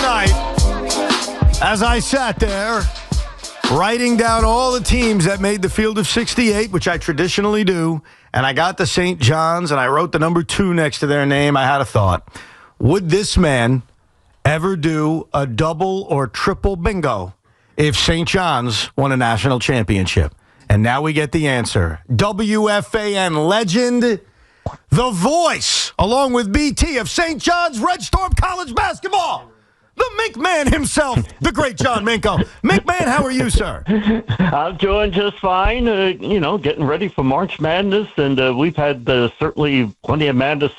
night, as I sat there writing down all the teams that made the field of 68, which I traditionally do, and I got the St. John's and I wrote the number 2 next to their name, I had a thought. Would this man ever do a double or triple bingo if St. John's won a national championship? And now we get the answer. WFAN legend, the voice, along with BT of St. John's Red Storm College basketball, the Mink Man himself, the great John Minko. Mink Man, how are you, sir? I'm doing just fine, getting ready for March Madness, and we've had certainly plenty of madness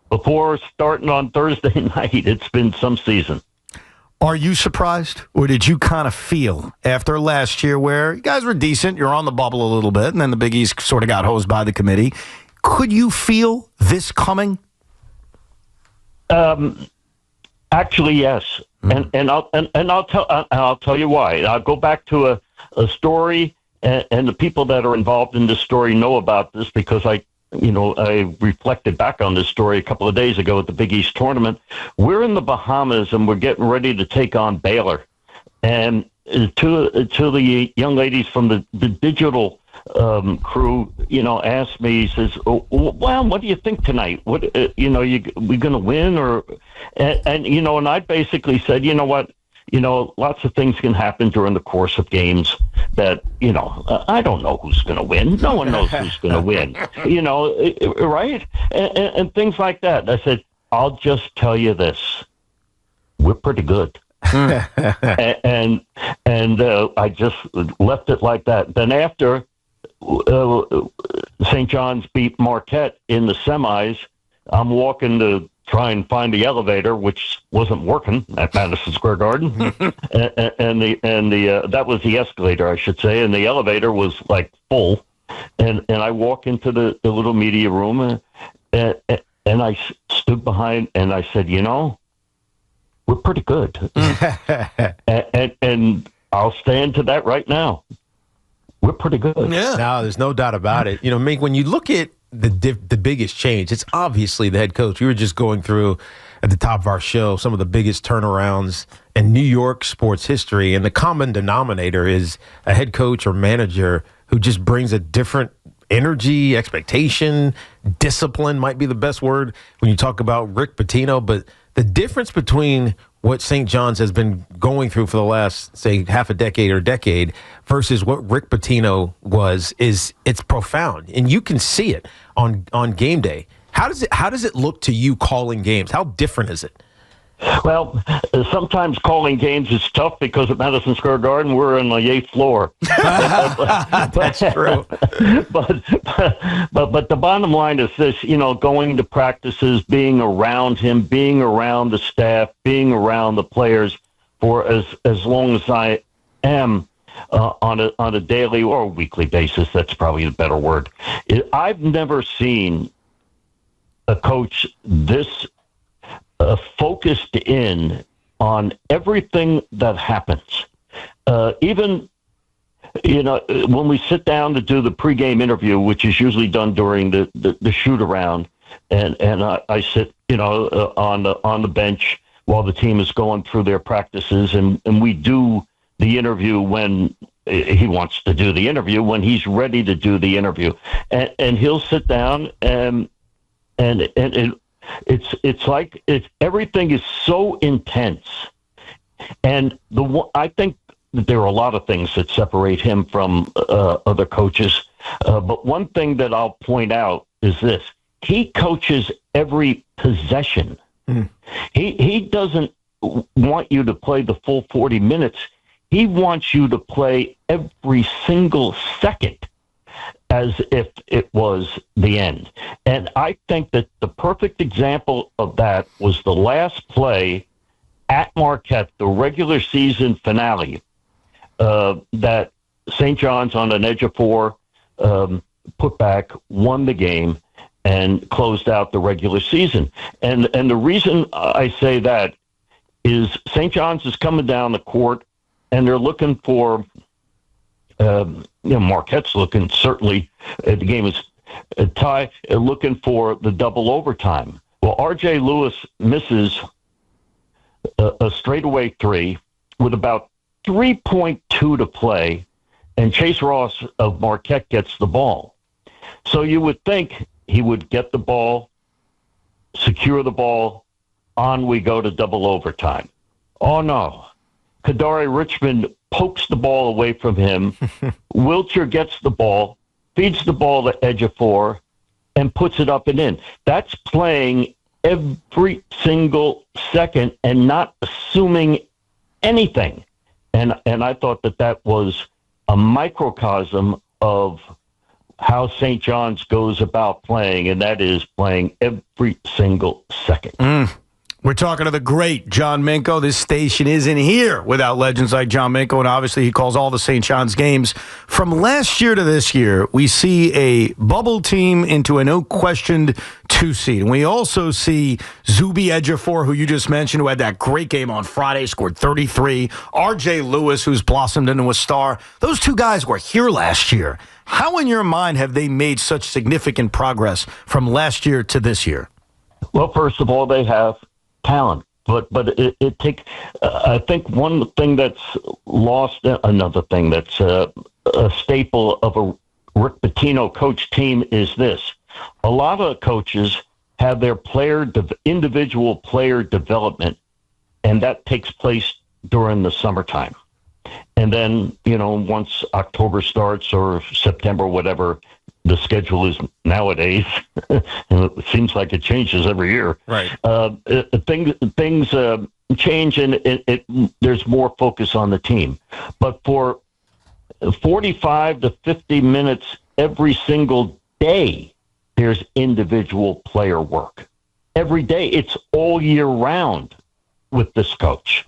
before starting on Thursday night. It's been some season. Are you surprised, or did you kind of feel after last year where you guys were decent, you're on the bubble a little bit, and then the Big East sort of got hosed by the committee? Could you feel this coming? Actually, yes, and I'll tell you why. I'll go back to a story, and the people that are involved in this story know about this because I reflected back on this story a couple of days ago at the Big East tournament. We're in the Bahamas and we're getting ready to take on Baylor, and to the young ladies from the digital crew, asked me, he says, "Oh, well, what do you think tonight? What, we going to win?" And I basically said, you know what? Lots of things can happen during the course of games that, I don't know who's going to win. No one knows who's going to win, right? And things like that. I said, I'll just tell you this. We're pretty good. and I just left it like that. Then after St. John's beat Marquette in the semis, I'm walking to try and find the elevator, which wasn't working at Madison Square Garden, and that was the escalator, I should say, and the elevator was like full, and I walk into the little media room, and I stood behind, and I said, we're pretty good, and I'll stand to that right now. We're pretty good. Yeah. No, there's no doubt about it. Mink, when you look at the biggest change, it's obviously the head coach. We were just going through at the top of our show some of the biggest turnarounds in New York sports history, and the common denominator is a head coach or manager who just brings a different energy, expectation, discipline might be the best word when you talk about Rick Pitino. But the difference between what St. John's has been going through for the last, say, half a decade or decade versus what Rick Pitino was, it's profound. And you can see it on game day. How does it look to you calling games? How different is it? Well, sometimes calling games is tough because at Madison Square Garden, we're on the 8th floor. That's true. But the bottom line is this, going to practices, being around him, being around the staff, being around the players for as long as I am on a daily or weekly basis. That's probably a better word. I've never seen a coach this focused in on everything that happens. Even, when we sit down to do the pregame interview, which is usually done during the shoot around, and I sit, on the bench while the team is going through their practices, and we do the interview when he wants to do the interview, when he's ready to do the interview, and he'll sit down and it's like everything is so intense, and I think that there are a lot of things that separate him from other coaches. But one thing that I'll point out is this: he coaches every possession. He doesn't want you to play the full 40 minutes. He wants you to play every single second as if it was the end. And I think that the perfect example of that was the last play at Marquette, the regular season finale, that St. John's on an edge of 4 put back, won the game, and closed out the regular season. And the reason I say that is St. John's is coming down the court, and they're looking for Marquette's looking, certainly, the game is a tie, looking for the double overtime. Well, R.J. Lewis misses a straightaway three with about 3.2 to play, and Chase Ross of Marquette gets the ball. So you would think he would get the ball, secure the ball, on we go to double overtime. Oh, no. Kadari Richmond pokes the ball away from him. Wiltshire gets the ball, feeds the ball to Ejiofor, and puts it up and in. That's playing every single second and not assuming anything. And I thought that was a microcosm of how St. John's goes about playing, and that is playing every single second. We're talking to the great John Minko. This station isn't here without legends like John Minko, and obviously he calls all the St. John's games. From last year to this year, we see a bubble team into a no-questioned 2 seed. And we also see Zuby Ejiofor, who you just mentioned, who had that great game on Friday, scored 33. R.J. Lewis, who's blossomed into a star. Those two guys were here last year. How, in your mind, have they made such significant progress from last year to this year? Well, first of all, they have talent, but it take. I think one thing that's lost, another thing that's a staple of a Rick Pitino coach team is this: a lot of coaches have their individual player development, and that takes place during the summertime. And then, once October starts or September, whatever the schedule is nowadays, and it seems like it changes every year. Right. Things change, and there's more focus on the team. But for 45 to 50 minutes every single day, there's individual player work. Every day, it's all year round with this coach,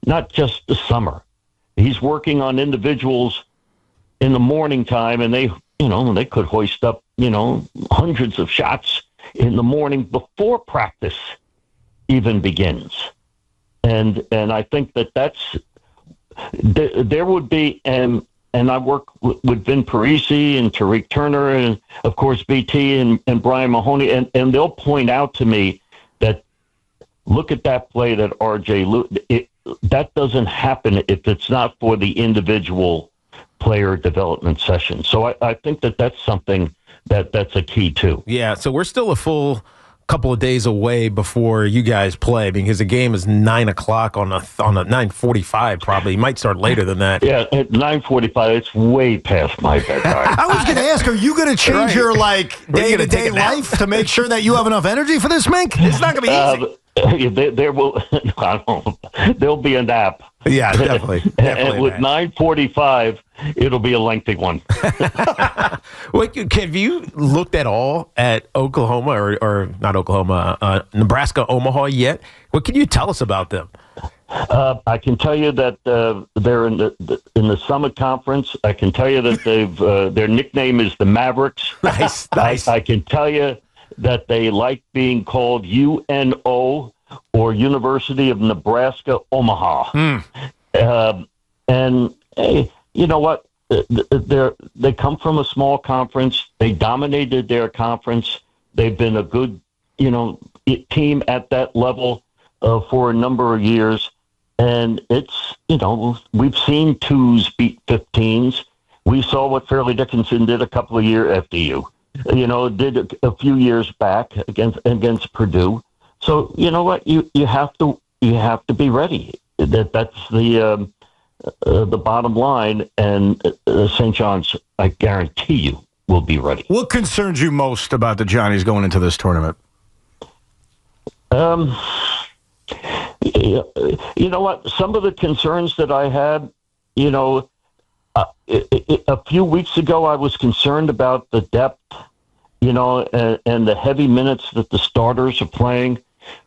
not just the summer. He's working on individuals in the morning time, and they could hoist up, hundreds of shots in the morning before practice even begins. And I think that's there would be, and I work with Vin Parisi and Tariq Turner and, of course, BT and Brian Mahoney, and they'll point out to me that, look at that play that R.J. that doesn't happen if it's not for the individual player development session. So I think that's something that's a key too. Yeah, so we're still a full couple of days away before you guys play, because the game is 9:00 on a 9:45 probably. You might start later than that. Yeah, at 9:45, it's way past my bedtime. I was going to ask, are you going to change your day-to-day life to make sure that you have enough energy for this, Mink? It's not going to be easy. There will, there'll be a nap. Yeah, definitely. And with 9:45, it'll be a lengthy one. Wait, have you looked at all at Oklahoma or not Oklahoma, Nebraska, Omaha yet? What can you tell us about them? I can tell you that they're in the Summit Conference. I can tell you that their nickname is the Mavericks. Nice. I can tell you that they like being called UNO, or University of Nebraska Omaha. And hey, you know what? They come from a small conference. They dominated their conference. They've been a good, team at that level for a number of years. And it's, we've seen 2s beat 15s. We saw what Fairleigh Dickinson did a couple of years FDU. Did a few years back against Purdue. So you know what, you have to be ready. That's the bottom line, and St. John's, I guarantee you, will be ready. What concerns you most about the Johnnies going into this tournament? You know what? Some of the concerns that I had, a few weeks ago, I was concerned about the depth, and the heavy minutes that the starters are playing.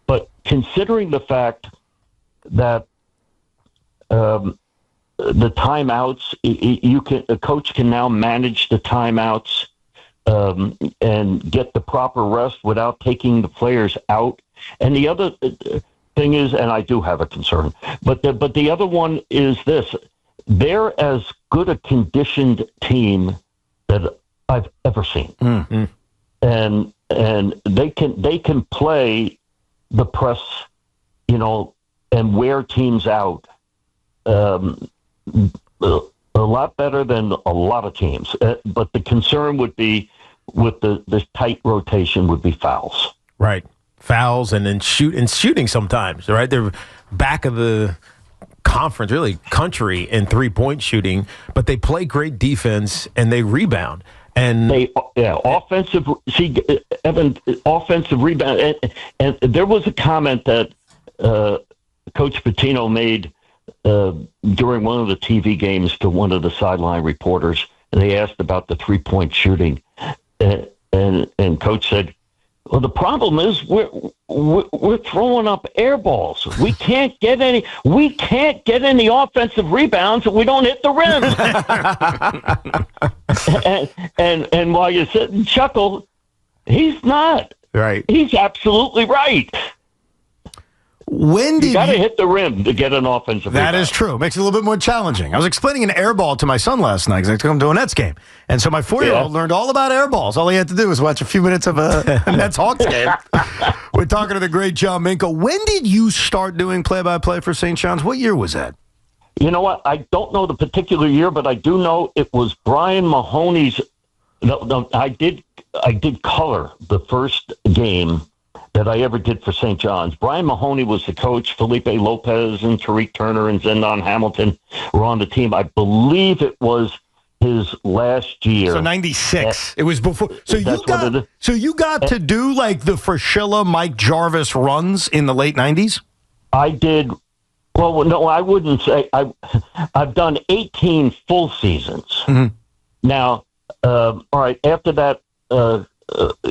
But considering the fact that the timeouts, a coach can now manage the timeouts and get the proper rest without taking the players out. And the other thing is, and I do have a concern, but the other one is this: they're as good a conditioned team that I've ever seen. Mm-hmm. And they can play the press, and wear teams out a lot better than a lot of teams. But the concern would be with the tight rotation would be fouls. Right. Fouls and then shooting sometimes, right? They're back of the conference, really country in 3-point shooting, but they play great defense and they rebound. And offensive rebound. And there was a comment that Coach Pitino made during one of the TV games to one of the sideline reporters, and they asked about the 3-point shooting, and Coach said, "Well, the problem is we're throwing up air balls. We can't get any offensive rebounds if we don't hit the rim." and while you sit and chuckle, he's not. Right. He's absolutely right. When did you got to hit the rim to get an offensive rebound? That is true. Makes it a little bit more challenging. I was explaining an air ball to my son last night because I took him to a Nets game. And so my 4-year-old learned all about air balls. All he had to do was watch a few minutes of a Nets-Hawks game. We're talking to the great John Minko. When did you start doing play-by-play for St. John's? What year was that? You know what? I don't know the particular year, but I do know it was Brian Mahoney's. No, I did color the first game that I ever did for St. John's. Brian Mahoney was the coach. Felipe Lopez and Tariq Turner and Zendon Hamilton were on the team. I believe it was his last year. So 96. It was before. So you got to do like the Fraschilla, Mike Jarvis runs in the late 90s? I did. Well, no, I wouldn't say. I've done 18 full seasons. Mm-hmm. Now, all right, after that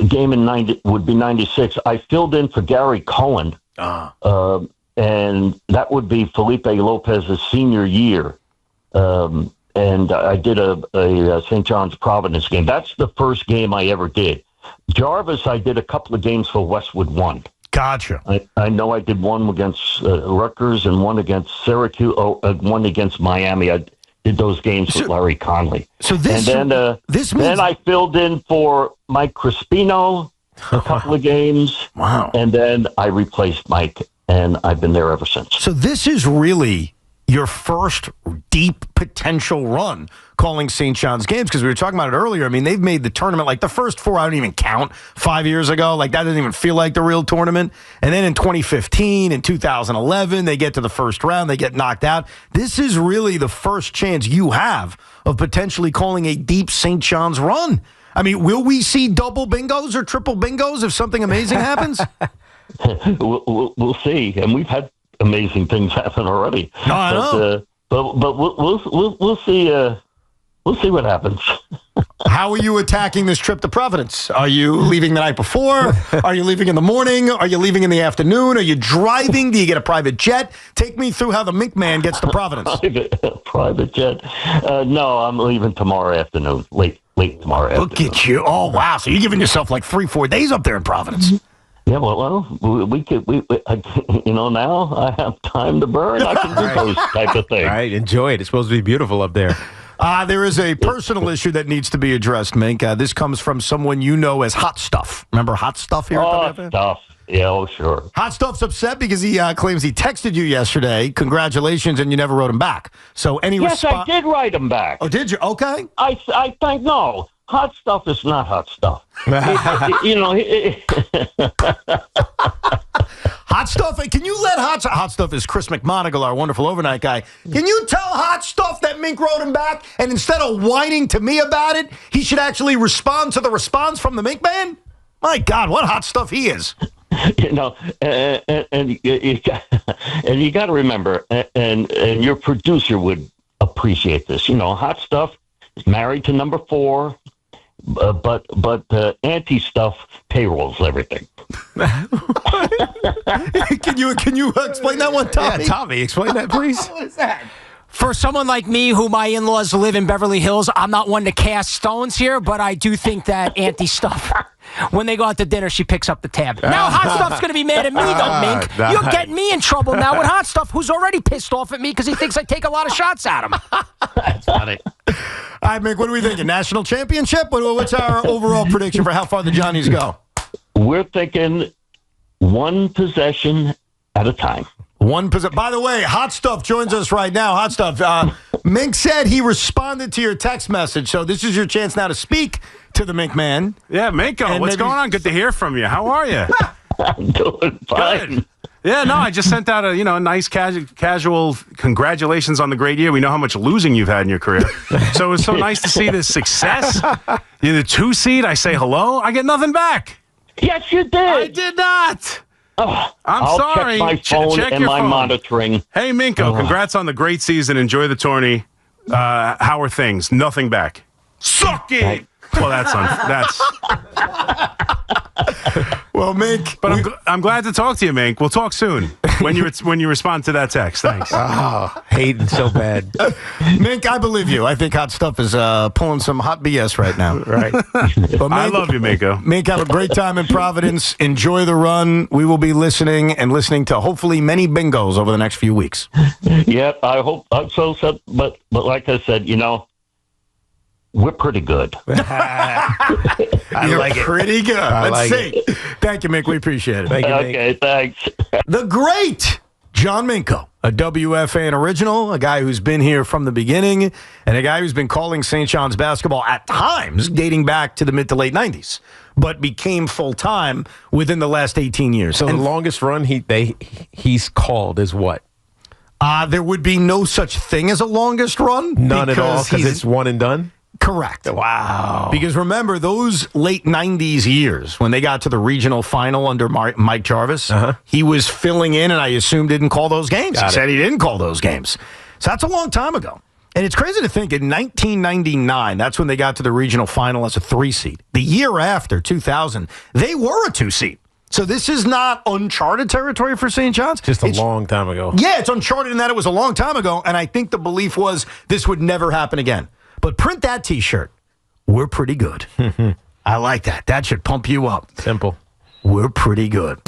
game in 96, I filled in for Gary Cohen, and that would be Felipe Lopez's senior year. And I did a St. John's Providence game. That's the first game I ever did. Jarvis, I did a couple of games for Westwood One. Gotcha. I know I did one against Rutgers and one against Syracuse, one against Miami. I did those games with Larry Conley. So this, and then, then I filled in for Mike Crispino a couple of games. Wow. And then I replaced Mike, and I've been there ever since. So this is really your first deep potential run calling St. John's games, because we were talking about it earlier. I mean, they've made the tournament, like the first 4, I don't even count 5 years ago. Like that doesn't even feel like the real tournament. And then in 2015 and 2011, they get to the first round, they get knocked out. This is really the first chance you have of potentially calling a deep St. John's run. I mean, will we see double bingos or triple bingos if something amazing happens? We'll see. And we've had amazing things happen already. No, I know. But we'll see. We'll see what happens. How are you attacking this trip to Providence? Are you leaving the night before? Are you leaving in the morning? Are you leaving in the afternoon? Are you driving? Do you get a private jet? Take me through how the Mink Man gets to Providence. Private jet? No, I'm leaving tomorrow afternoon. Late tomorrow afternoon. Look at you! Oh wow! So you're giving yourself like 3-4 days up there in Providence. Yeah, well, we could, now I have time to burn. I can do those type of things. Right, enjoy it. It's supposed to be beautiful up there. There is a personal issue that needs to be addressed, Mink. This comes from someone you know as Hot Stuff. Remember Hot Stuff here? Stuff. Yeah, sure. Hot Stuff's upset because he claims he texted you yesterday. Congratulations, and you never wrote him back. So any Yes, I did write him back. Oh, did you? Okay. I think, no. Hot Stuff is not hot stuff. Hot Stuff, can you let Hot Stuff is Chris McMonigal, our wonderful overnight guy. Can you tell Hot Stuff that Mink wrote him back, and instead of whining to me about it, he should actually respond to the response from the Mink Man? My God, what hot stuff he is. And you got to remember, and your producer would appreciate this. Hot Stuff is married to number 4. But anti stuff payrolls everything. Can you explain that one, Tommy? Yeah, Tommy, explain that, please. What is that? For someone like me, who my in-laws live in Beverly Hills, I'm not one to cast stones here, but I do think that Auntie Stuff, when they go out to dinner, she picks up the tab. Now Hot Stuff's going to be mad at me, though, Mink. You're getting me in trouble now with Hot Stuff, who's already pissed off at me because he thinks I take a lot of shots at him. That's funny. All right, Mink, what are we thinking? National championship? What's our overall prediction for how far the Johnnies go? We're thinking one possession at a time. By the way, Hot Stuff joins us right now. Hot Stuff. Mink said he responded to your text message, so this is your chance now to speak to the Mink man. Yeah, Minko, what's going on? Good to hear from you. How are you? I'm doing fine. Good. Yeah, no, I just sent out a nice casual congratulations on the great year. We know how much losing you've had in your career. So it was so nice to see this success. You're the 2 seed. I say hello. I get nothing back. Yes, you did. I did not. Oh, I'm sorry. Check my phone check and your my phone. Monitoring. Hey, Minko, congrats on the great season. Enjoy the tourney. How are things? Nothing back. Suck it. Well, that's. Well, Mink. But I'm glad to talk to you, Mink. We'll talk soon when you respond to that text. Thanks. Hating so bad. Mink, I believe you. I think Hot Stuff is pulling some hot BS right now. Right. But Mink, I love you, Minko. Mink, have a great time in Providence. Enjoy the run. We will be listening to hopefully many bingos over the next few weeks. Yep, I hope so. But like I said, we're pretty good. You're pretty good. Let's see. It. Thank you, Mink. We appreciate it. Thank you, Mink. Okay, thanks. The great John Minko, a WFAN original, a guy who's been here from the beginning, and a guy who's been calling St. John's basketball at times dating back to the mid to late 90s, but became full-time within the last 18 years. So the longest run he's called is what? There would be no such thing as a longest run. None at all, because it's one and done? Correct. Wow. Because remember, those late 90s years, when they got to the regional final under Mike Jarvis, he was filling in and I assume didn't call those games. He said he didn't call those games. So that's a long time ago. And it's crazy to think in 1999, that's when they got to the regional final as a 3 seed. The year after, 2000, they were a 2 seed. So this is not uncharted territory for St. John's. Just a long time ago. Yeah, it's uncharted in that it was a long time ago. And I think the belief was this would never happen again. But print that T-shirt. We're pretty good. I like that. That should pump you up. Simple. We're pretty good.